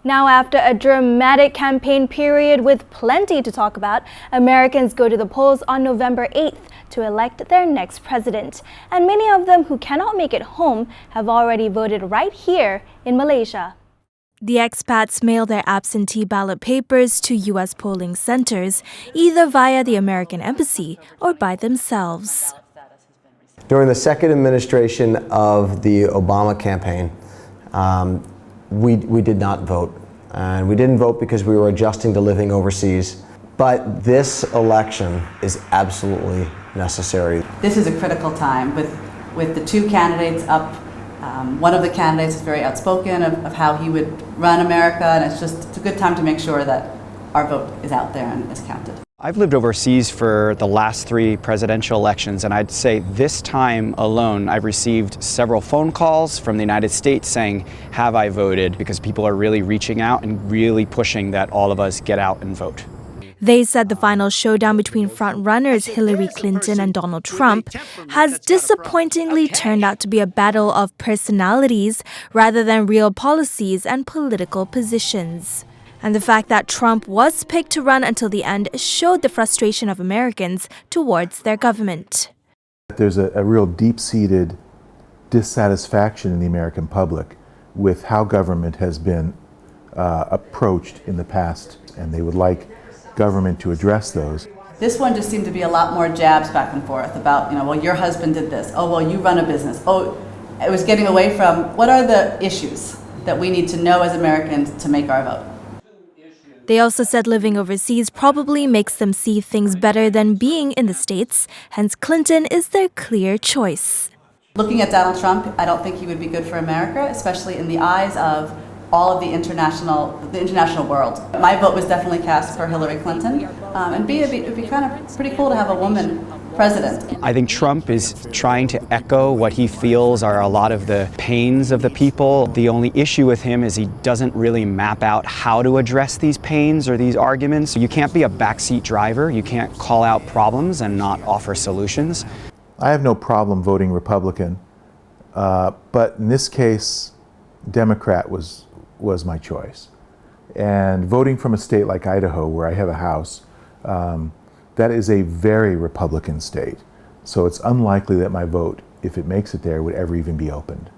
Now, after a dramatic campaign period with plenty to talk about, Americans go to the polls on November 8th to elect their next president. And many of them who cannot make it home have already voted right here in Malaysia. The expats mail their absentee ballot papers to U.S. polling centers, either via the American embassy or by themselves. During the second administration of the Obama campaign, we did not vote. And we didn't vote because we were adjusting to living overseas. But this election is absolutely necessary. This is a critical time with the two candidates up. One of the candidates is very outspoken of how he would run America, and it's a good time to make sure that our vote is out there and is counted. I've lived overseas for the last 3 presidential elections, and I'd say this time alone I've received several phone calls from the United States saying, have I voted? Because people are really reaching out and really pushing that all of us get out and vote. They said the final showdown between front-runners Hillary Clinton and Donald Trump has disappointingly turned out to be a battle of personalities rather than real policies and political positions. And the fact that Trump was picked to run until the end showed the frustration of Americans towards their government. There's a real deep-seated dissatisfaction in the American public with how government has been approached in the past, and they would like government to address those. This one just seemed to be a lot more jabs back and forth about, well, your husband did this. Oh, well, you run a business. Oh, it was getting away from what are the issues that we need to know as Americans to make our vote. They also said living overseas probably makes them see things better than being in the States, hence Clinton is their clear choice. Looking at Donald Trump, I don't think he would be good for America, especially in the eyes of all of the international world. My vote was definitely cast for Hillary Clinton, and B, it'd be kind of pretty cool to have a woman president. I think Trump is trying to echo what he feels are a lot of the pains of the people. The only issue with him is he doesn't really map out how to address these pains or these arguments. You can't be a backseat driver. You can't call out problems and not offer solutions. I have no problem voting Republican, but in this case, Democrat was my choice. And voting from a state like Idaho, where I have a house, that is a very Republican state. So it's unlikely that my vote, if it makes it there, would ever even be opened.